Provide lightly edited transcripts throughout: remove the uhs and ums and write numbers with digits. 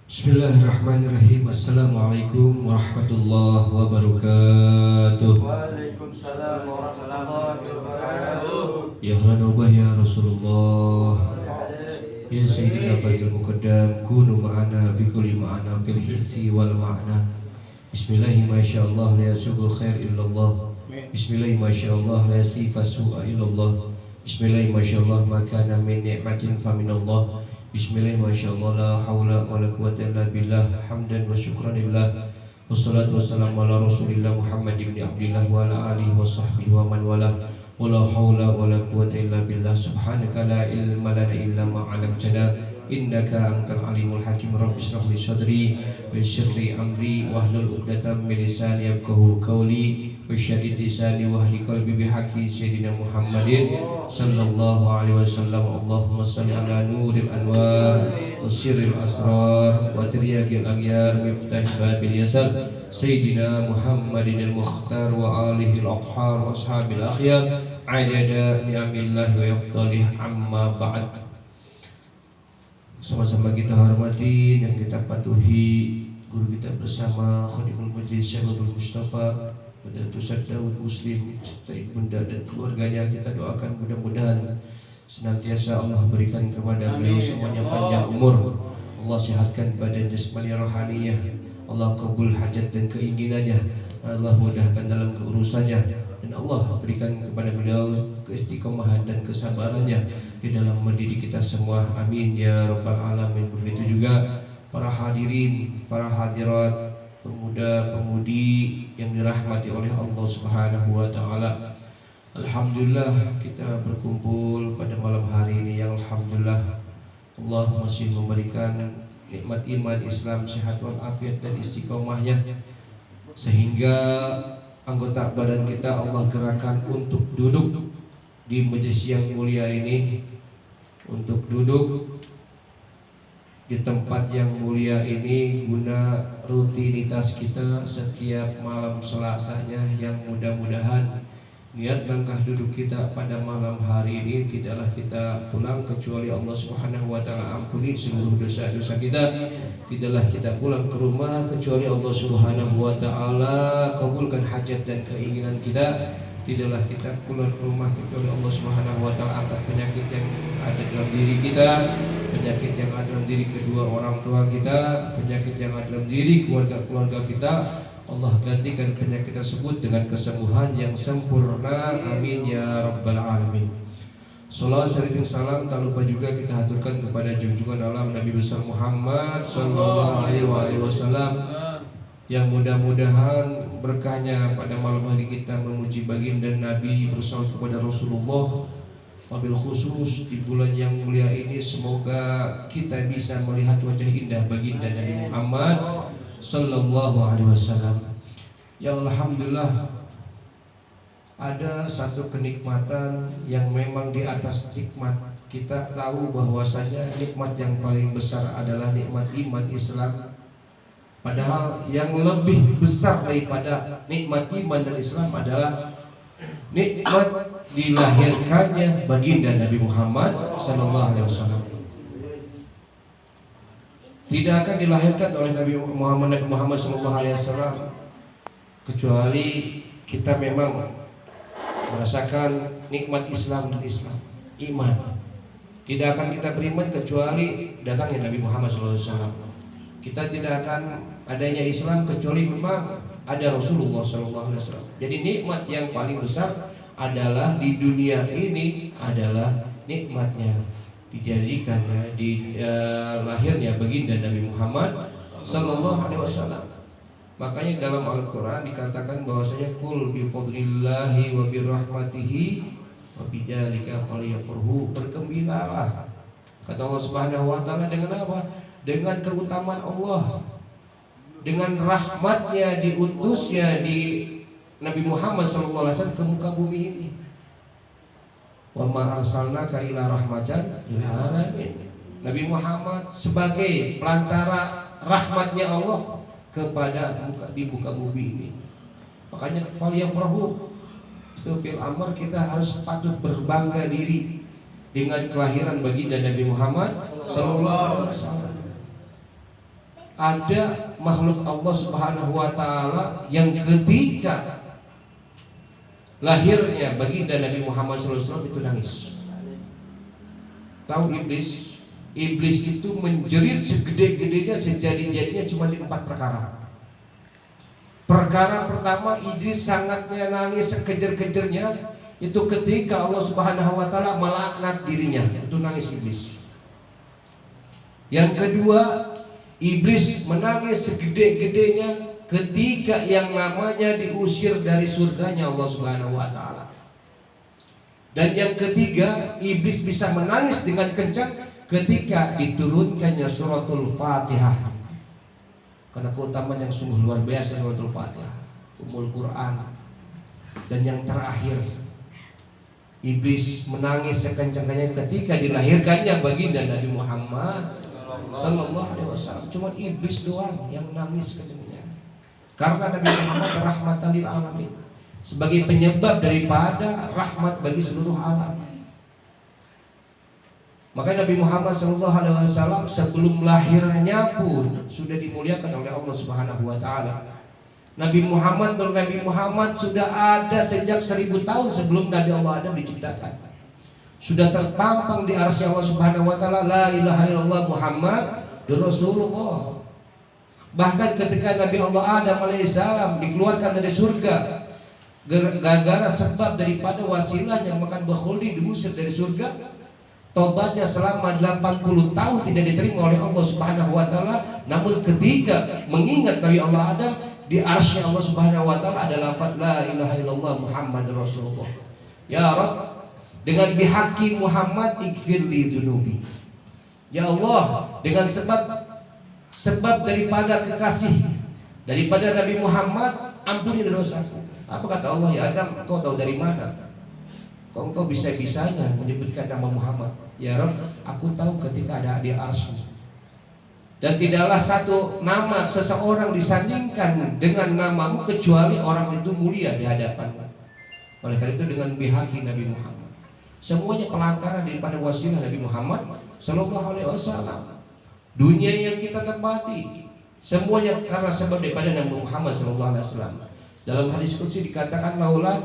Bismillahirrahmanirrahim. Assalamualaikum warahmatullahi wabarakatuh. Waalaikumsalam warahmatullahi wabarakatuh. Ya ahlan wa ya Rasulullah. Ya Sayyidina Fadil Muqaddam, kunu ma'ana fi kulli ma'ana fil hissi wal ma'na. Bismillahi masyaallah la yasugul khair illallah. Bismillahi masyaallah la yasifa su'a illallah. Bismillahi masyaallah ma kana min ni'matin fa minallah. Bismillah masyaallah la haula wa la quwwata illa billah. Hamdan wa syukran lillah. Wassalatu wassalamu ala Rasulillah Muhammad ibn Abdillah wa ala alihi wa sahbihi wa man wala. Wala haula wala quwwata illa billah. Subhanaka la ilma lana illa ma 'allamtana innaka antal alimul hakim. Rabbi shrah li sadri wa yassir li amri wahlul 'uqdatam min lisani yafqahu qawli wa syaddid lisani wa hdi qalbi bihaqqi sayyidina Muhammadin sallallahu alaihi wasallam. Allahumma shalli ala nuril anwar wa sirril asrar wa tiryaqil aghyar miftah babil yasar sayyidina Muhammadin al-mukhtar wa alihi al-athhar wa ashabil akhyar adada ni'amillahi wa yafdalih amma ba'd. Sama-sama kita hormati dan kita patuhi guru kita bersama Khadimul Majlis Syekh Abdul Mustafa Fadilatul Syekh Daud Muslim serta ibunda dan keluarganya. Kita doakan mudah-mudahan senantiasa Allah berikan kepada beliau semuanya panjang umur, Allah sehatkan badan jasmani rohaninya, Allah kabul hajat dan keinginannya, Allah mudahkan dalam keurusannya, dan Allah berikan kepada beliau keistiqomahan dan kesabarannya di dalam mendidik kita semua. Amin ya rabbal alamin. Begitu juga para hadirin, para hadirat, pemuda-pemudi yang dirahmati oleh Allah Subhanahu wa taala. Alhamdulillah kita berkumpul pada malam hari ini yang alhamdulillah Allah masih memberikan nikmat iman, Islam, sehat walafiat dan istiqomahnya, sehingga anggota badan kita Allah gerakan untuk duduk di majelis yang mulia ini, untuk duduk di tempat yang mulia ini guna rutinitas kita setiap malam Selasanya, yang mudah-mudahan niat langkah duduk kita pada malam hari ini tidaklah kita pulang kecuali Allah Subhanahu wa taala ampuni seluruh dosa-dosa kita. Tidaklah kita pulang ke rumah kecuali Allah Subhanahu wa taala kabulkan hajat dan keinginan kita. Tidaklah kita pulang ke rumah kecuali Allah Subhanahu wa taala angkat penyakit yang ada dalam diri kita, penyakit yang ada dalam diri kedua orang tua kita, penyakit yang ada dalam diri keluarga-keluarga kita. Allah gantikan penyakit tersebut dengan kesembuhan yang sempurna. Amin ya rabbal alamin. Salawat serta salam tak lupa juga kita haturkan kepada junjungan alam Nabi besar Muhammad sallallahu alaihi wasallam, yang mudah-mudahan berkahnya pada malam hari kita memuji baginda Nabi, bersalawat kepada Rasulullah. Wabil khusus di bulan yang mulia ini semoga kita bisa melihat wajah indah baginda Nabi Muhammad sallallahu alaihi wasallam. Ya alhamdulillah ada satu kenikmatan yang memang di atas nikmat. Kita tahu bahwasanya nikmat yang paling besar adalah nikmat iman Islam. Padahal yang lebih besar daripada nikmat iman dan Islam adalah nikmat dilahirkannya baginda Nabi Muhammad sallallahu alaihi wasallam. Tidak akan dilahirkan oleh Nabi Muhammad sallallahu alaihi wasallam kecuali kita memang merasakan nikmat Islam dan Islam, iman. Tidak akan kita beriman kecuali datangnya Nabi Muhammad sallallahu alaihi wasallam. Kita tidak akan adanya Islam kecuali memang ada Rasulullah sallallahu alaihi wasallam. Jadi nikmat yang paling besar adalah di dunia ini adalah nikmatnya dijadikannya di lahirnya baginda Nabi Muhammad sallallahu alaihi wasallam. Makanya dalam Al-Qur'an dikatakan bahwasanya kul bi fadlillahi wa bi rahmatihi wa bidzalika falyafrahu. Bergembiralah, kata Allah Subhanahu wa taala, dengan apa? Dengan keutamaan Allah, dengan rahmatnya diutusnya di Nabi Muhammad sallallahu alaihi wasallam ke muka bumi ini. Wa ma arsalnaka ila rahmatan lil alamin. Nabi Muhammad sebagai pelantara rahmatnya Allah kepada di muka bumi ini. Makanya falyafrahu, itu fil amr, kita harus patut berbangga diri dengan kelahiran baginda Nabi Muhammad sallallahu alaihi wasallam. ada makhluk Allah Subhanahu wa taala yang ketika lahirnya baginda Nabi Muhammad SAW itu nangis. Tahu iblis? Iblis itu menjerit segede-gedenya, sejadi-jadinya cuma di 4 perkara. Perkara pertama, Idris sangatnya nangis sekejar-kejarnya itu ketika Allah Subhanahu wa taala melaknat dirinya. Itu nangis iblis. Yang kedua, iblis menangis segede-gedenya ketika yang namanya diusir dari surganya Allah Subhanahu wa taala. Dan yang ketiga, iblis bisa menangis dengan kencang ketika diturunkannya suratul Fatihah. Karena keutamaan yang sungguh luar biasa suratul Fatihah, Ummul Quran. Dan yang terakhir, iblis menangis sekencang-kencangnya ketika dilahirkannya baginda Nabi Muhammad sallallahu alaihi wasallam. Cuma iblis doang yang nangis kencangnya. Karena Nabi Muhammad rahmatan lil alamin, sebagai penyebab daripada rahmat bagi seluruh alam. Maka Nabi Muhammad SAW sebelum lahirnya pun sudah dimuliakan oleh Allah Subhanahu wa taala. Nabi Muhammad sudah ada sejak 1000 tahun sebelum Nabi Allah Adam diciptakan. Sudah terpampang di arsy Allah Subhanahu wa taala, la ilaha illallah Muhammadur Rasulullah. Bahkan ketika Nabi Allah Adam alaihissalam dikeluarkan dari surga gara-gara sebab daripada wasilahnya makan bakhuli, diusir dari surga, tobatnya selama 80 tahun tidak diterima oleh Allah Subhanahu wa taala. Namun ketika mengingat Nabi Allah Adam, di arsy Allah Subhanahu wa taala ada lafaz la ilaha illallah Muhammadur Rasulullah. Ya Rabb, dengan bihaqi Muhammad ikfirli dunubi. Ya Allah, dengan sebab daripada kekasih daripada Nabi Muhammad, ampuni dosaku. Apa kata Allah? Ya Adam, kau tahu dari mana? Kok engkau bisa-bisanya menyebutkan nama Muhammad? Ya Rabb, aku tahu ketika ada di arsy. Dan tidaklah satu nama seseorang disandingkan dengan namamu kecuali orang itu mulia di hadapanmu. Oleh karena itu dengan bihaqi Nabi Muhammad, semuanya pelantara daripada wasilah Nabi Muhammad sallallahu alaihi wasallam. Dunia yang kita tempati semuanya karena sebab daripada Nabi Muhammad sallallahu alaihi wasallam. Dalam hadis qudsi dikatakan laula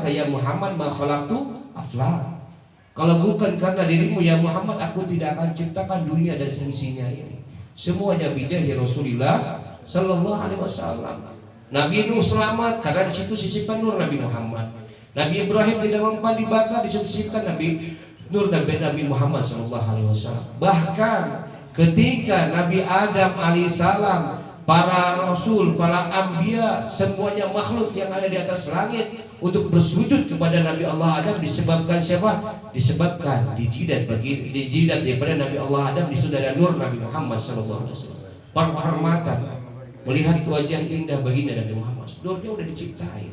ya Muhammad ma khalaqtu afla. Kalau bukan karena dirimu ya Muhammad, aku tidak akan ciptakan dunia dan seisinya ini. Semuanya bijahi Rasulullah sallallahu alaihi wasallam. Nabi Nuh selamat karena di situ sisipkan nur Nabi Muhammad. Nabi Ibrahim tidak mempan dibakar, di situ sisipkan Nabi nur Nabi Muhammad sallallahu alaihi wasallam. Bahkan ketika Nabi Adam alaihissalam, para rasul, para anbiya, semuanya makhluk yang ada di atas langit untuk bersujud kepada Nabi Allah Adam disebabkan siapa? Disebabkan dijidat daripada Nabi Allah Adam di situ ada nur Nabi Muhammad sallallahu alaihi wasallam. Penghormatan melihat wajah indah baginda Nabi Muhammad. Nurnya udah diciptain.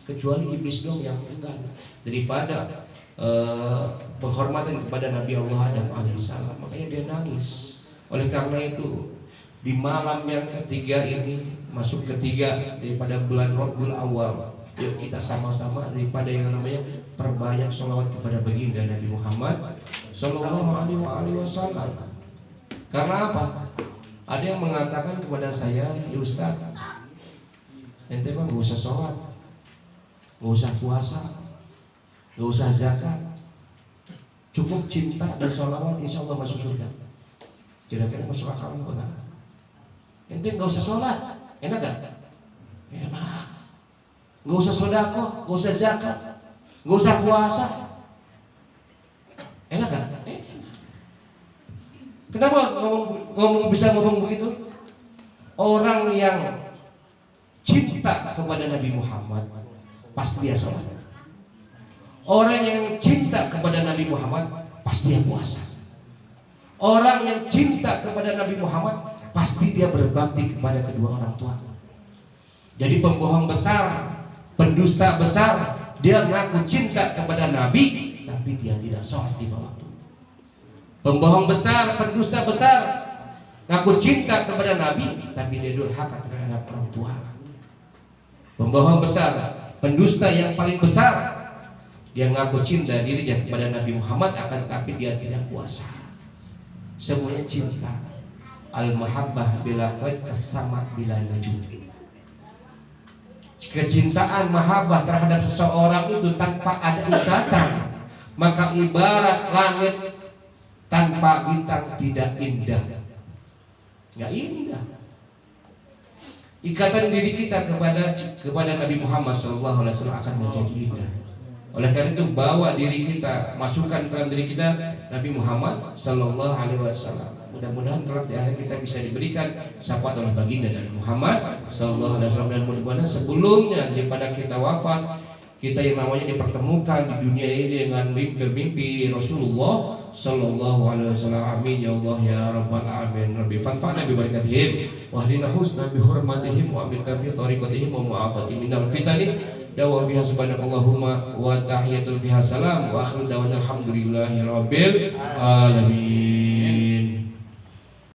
Kecuali iblis dong yang enggan daripada penghormatan kepada Nabi Allah Adam alaihissalam. Makanya dia nangis. Oleh karena itu di malam yang ketiga ini, masuk ketiga daripada bulan Rabiul Awal, yuk kita sama-sama daripada yang namanya perbanyak sholawat kepada baginda Nabi Muhammad sallallahu alaihi wasallam. Karena apa? Ada yang mengatakan kepada saya, ya Ustaz, ente mah gak usah sholat, gak usah puasa, gak usah zakat, cukup cinta dan sholawat insya Allah masuk surga. Kira-kira masuk akal enggak? Ente gak usah sholat, enak kan? Enak. Gak usah sedekah, gak usah zakat, gak usah puasa, enak kan? Enak. Kenapa bisa ngomong begitu? Orang yang cinta kepada Nabi Muhammad pasti dia sholat. Orang yang cinta kepada Nabi Muhammad pasti dia puasa. Orang yang cinta kepada Nabi Muhammad pasti dia berbakti kepada kedua orang tua. Jadi pembohong besar, pendusta besar, dia mengaku cinta kepada Nabi tapi dia tidak sholat di waktu. Pembohong besar, pendusta besar, ngaku cinta kepada Nabi tapi dia durhaka terhadap orang tua. Pembohong besar, pendusta yang paling besar, dia ngaku cinta dirinya kepada Nabi Muhammad akan tapi dia tidak puasa. Semuanya cinta. al-mahabbah bila qad kasama bila najum. Kecintaan mahabbah terhadap seseorang itu tanpa ada ikatan, maka ibarat langit tanpa bintang tidak indah. Nggak indah. Ikatan diri kita kepada Nabi Muhammad SAW akan menjadi indah. Oleh karena itu bawa diri kita, masukkan dalam diri kita Nabi Muhammad SAW. Mudah-mudahan kelak di akhirat kita bisa diberikan syafaat oleh baginda Nabi Muhammad SAW. Dan mudah-mudahan sebelumnya daripada kita wafat, kita yang namanya dipertemukan di dunia ini dengan bermimpi Rasulullah sallallahu alaihi wasallam. Amin ya Allah ya rabbal alamin. Rabbi fanfa'na bi barakatihim wa hdina husna bi hurmatihim wa amin fi tariqatihim wa mu'afati minal fitani dawa fiha subhanakallahumma wa tahiyatul fiha salam wa akhiru dawana alhamdulillahi rabbil alamin.